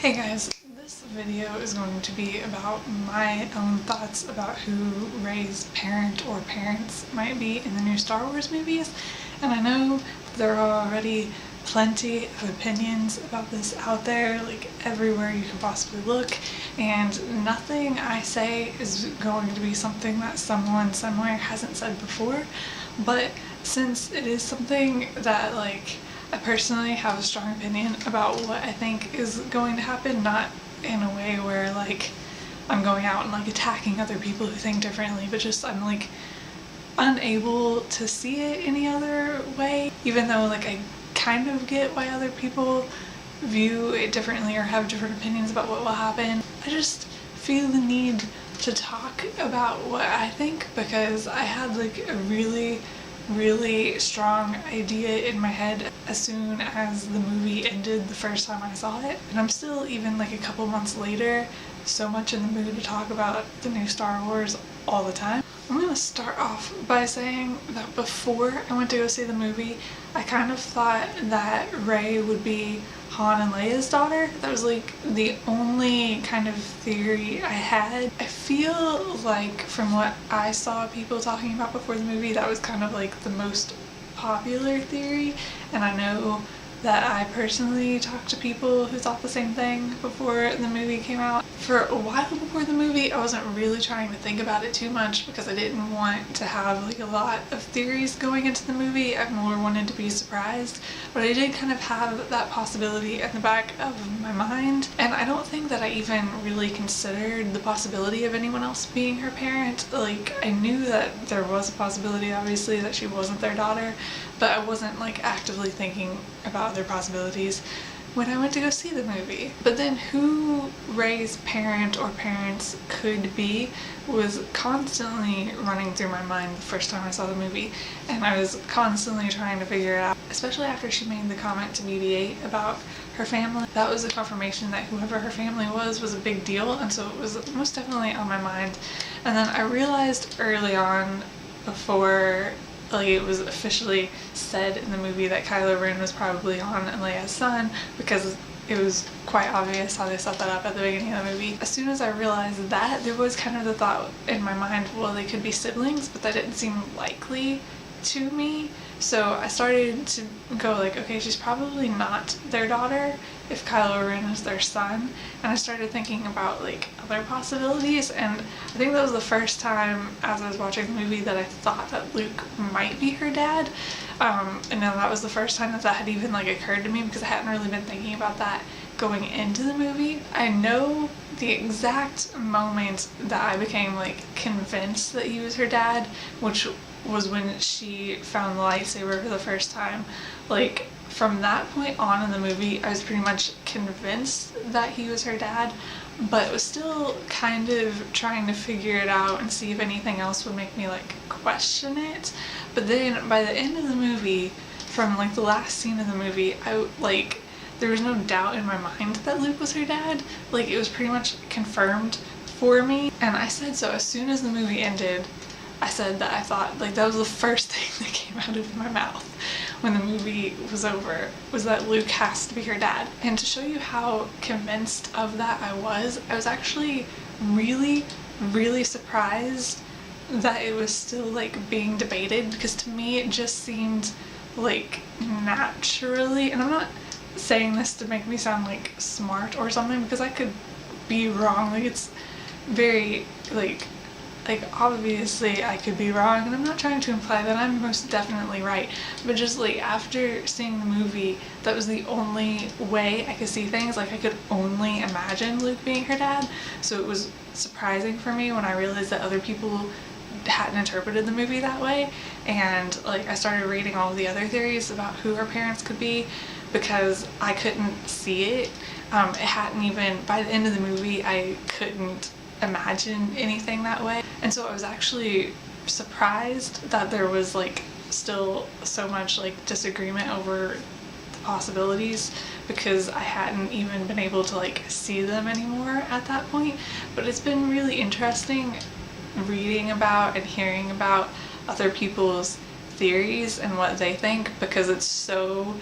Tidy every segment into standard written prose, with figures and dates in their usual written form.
Hey guys, this video is going to be about my own thoughts about who Rey's parent or parents might be in the new Star Wars movies, and I know there are already plenty of opinions about this out there, like everywhere you can possibly look, and nothing I say is going to be something that someone somewhere hasn't said before, but since it is something that I personally have a strong opinion about what I think is going to happen, not in a way where I'm going out and attacking other people who think differently, but just I'm unable to see it any other way, even though I kind of get why other people view it differently or have different opinions about what will happen. I just feel the need to talk about what I think because I had a really strong idea in my head as soon as the movie ended the first time I saw it, and I'm still, even a couple months later, so much in the mood to talk about the new Star Wars all the time. I'm gonna start off by saying that before I went to go see the movie, I kind of thought that Rey would be Han and Leia's daughter. That was the only kind of theory I had. I feel from what I saw people talking about before the movie, that was kind of the most popular theory, and I know that I personally talked to people who thought the same thing before the movie came out. For a while before the movie, I wasn't really trying to think about it too much because I didn't want to have a lot of theories going into the movie. I more wanted to be surprised, but I did kind of have that possibility in the back of my mind, and I don't think that I even really considered the possibility of anyone else being her parent. I knew that there was a possibility, obviously, that she wasn't their daughter, but I wasn't actively thinking about other possibilities when I went to go see the movie. But then who Rey's parent or parents could be was constantly running through my mind the first time I saw the movie, and I was constantly trying to figure it out, especially after she made the comment to BB-8 about her family. That was a confirmation that whoever her family was a big deal, and so it was most definitely on my mind. And then I realized early on, before it was officially said in the movie, that Kylo Ren was probably Han and Leia's son, because it was quite obvious how they set that up at the beginning of the movie. As soon as I realized that, there was kind of the thought in my mind, well, they could be siblings, but that didn't seem likely to me. So I started to go okay, she's probably not their daughter if Kylo Ren is their son, and I started thinking about other possibilities, and I think that was the first time as I was watching the movie that I thought that Luke might be her dad, and then that was the first time that had even occurred to me, because I hadn't really been thinking about that going into the movie. I know the exact moment that I became convinced that he was her dad, which was when she found the lightsaber for the first time. From that point on in the movie, I was pretty much convinced that he was her dad, but it was still kind of trying to figure it out and see if anything else would make me question it. But then by the end of the movie, from the last scene of the movie, there was no doubt in my mind that Luke was her dad. It was pretty much confirmed for me, and I said so as soon as the movie ended. I said that I thought, that was the first thing that came out of my mouth when the movie was over, was that Luke has to be her dad. And to show you how convinced of that I was actually really surprised that it was still being debated, because to me it just seemed naturally, and I'm not saying this to make me sound smart or something, because I could be wrong. It's very obviously I could be wrong, and I'm not trying to imply that I'm most definitely right, but just after seeing the movie, that was the only way I could see things. I could only imagine Luke being her dad, so it was surprising for me when I realized that other people hadn't interpreted the movie that way, and I started reading all the other theories about who her parents could be, because I couldn't see it. It hadn't even, by the end of the movie, I couldn't imagine anything that way, and so I was actually surprised that there was still so much disagreement over the possibilities, because I hadn't even been able to see them anymore at that point. But it's been really interesting reading about and hearing about other people's theories and what they think, because it's so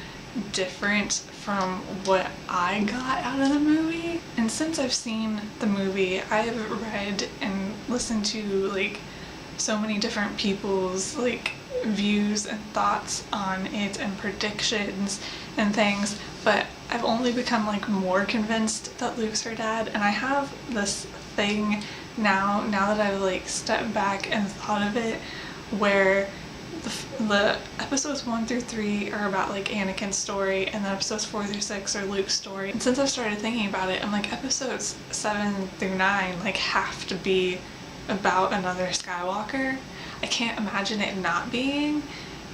different from what I got out of the movie. since I've seen the movie, I've read and listened to like so many different people's like views and thoughts on it and predictions and things, but I've only become like more convinced that Luke's her dad. And I have this thing now that I've like stepped back and thought of it, where the episodes 1 through 3 are about like Anakin's story, and then episodes 4 through 6 are Luke's story. And since I've started thinking about it, I'm like, episodes 7 through 9 like have to be about another Skywalker. I can't imagine it not being.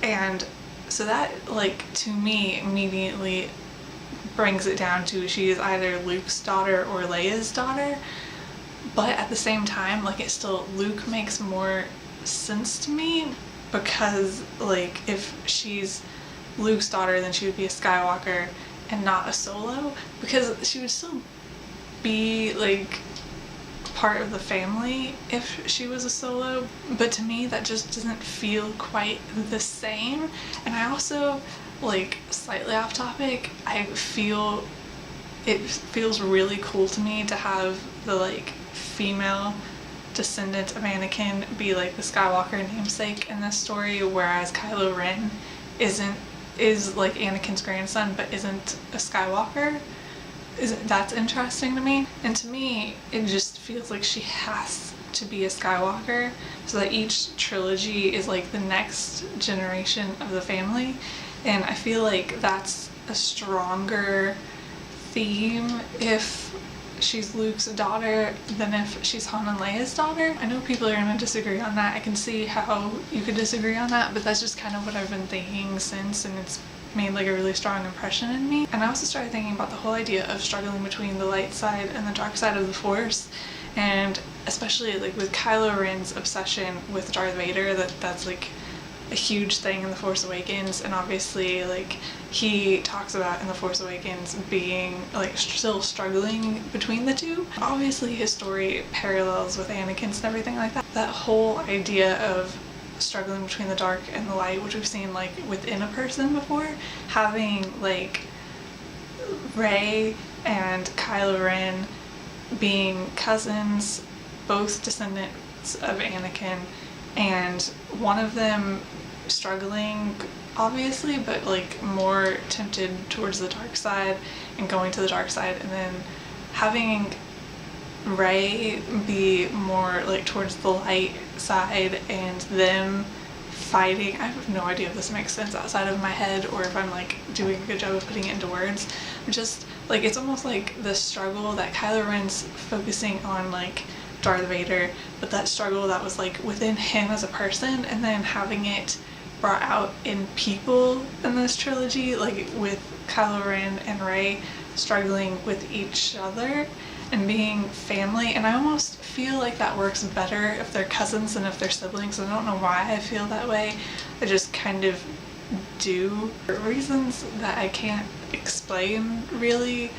And so that, like, to me immediately brings it down to she is either Luke's daughter or Leia's daughter. But at the same time, like, it still, Luke makes more sense to me, because like if she's Luke's daughter, then she would be a Skywalker and not a Solo, because she would still be like part of the family if she was a Solo. But to me that just doesn't feel quite the same. And I also, like, slightly off topic, it feels really cool to me to have the like female descendant of Anakin be like the Skywalker namesake in this story, whereas Kylo Ren is like Anakin's grandson but isn't a Skywalker. That's interesting to me. And to me it just feels like she has to be a Skywalker, so that each trilogy is like the next generation of the family. And I feel like that's a stronger theme if she's Luke's daughter than if she's Han and Leia's daughter. I know people are going to disagree on that. I can see how you could disagree on that, but that's just kind of what I've been thinking since, and it's made like a really strong impression in me. And I also started thinking about the whole idea of struggling between the light side and the dark side of the Force, and especially like with Kylo Ren's obsession with Darth Vader, that's like a huge thing in The Force Awakens. And obviously like he talks about in The Force Awakens being like still struggling between the two. Obviously his story parallels with Anakin's and everything like that. That whole idea of struggling between the dark and the light, which we've seen like within a person before, having like Rey and Kylo Ren being cousins, both descendants of Anakin, and one of them struggling obviously, but like more tempted towards the dark side and going to the dark side, and then having Rey be more like towards the light side and them fighting. I have no idea if this makes sense outside of my head or if I'm like doing a good job of putting it into words. Just like it's almost like the struggle that Kylo Ren's focusing on like Darth Vader, but that struggle that was like within him as a person, and then having it brought out in people in this trilogy, like with Kylo Ren and Rey struggling with each other and being family. And I almost feel like that works better if they're cousins than if they're siblings. I don't know why I feel that way. I just kind of do, for reasons that I can't explain really.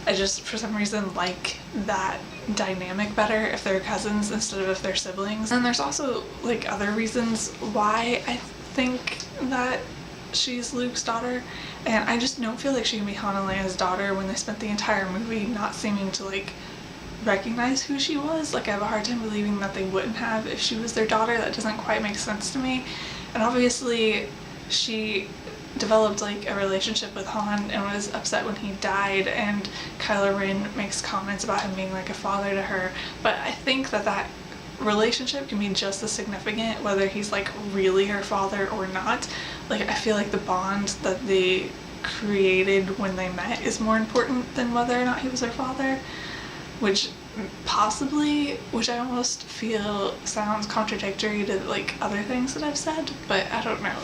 I just for some reason like that dynamic better if they're cousins instead of if they're siblings. And there's also like other reasons why I think that she's Luke's daughter, and I just don't feel like she can be Han and Leia's daughter when they spent the entire movie not seeming to like recognize who she was. Like I have a hard time believing that they wouldn't have if she was their daughter. That doesn't quite make sense to me. And obviously she developed like a relationship with Han and was upset when he died, and Kylo Ren makes comments about him being like a father to her, but I think that that relationship can be just as significant whether he's like really her father or not. Like I feel like the bond that they created when they met is more important than whether or not he was her father, which I almost feel sounds contradictory to like other things that I've said, but I don't know.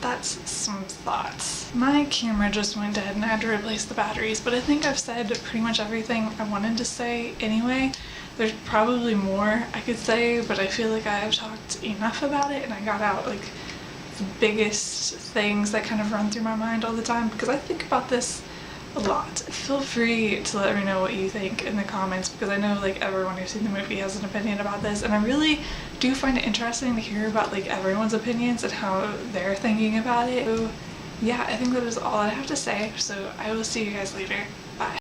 That's some thoughts. My camera just went dead and I had to replace the batteries, but I think I've said pretty much everything I wanted to say anyway. There's probably more I could say, but I feel like I have talked enough about it and I got out like the biggest things that kind of run through my mind all the time, because I think about this a lot. Feel free to let me know what you think in the comments, because I know like everyone who's seen the movie has an opinion about this, and I really do find it interesting to hear about like everyone's opinions and how they're thinking about it. So yeah, I think that is all I have to say, so I will see you guys later.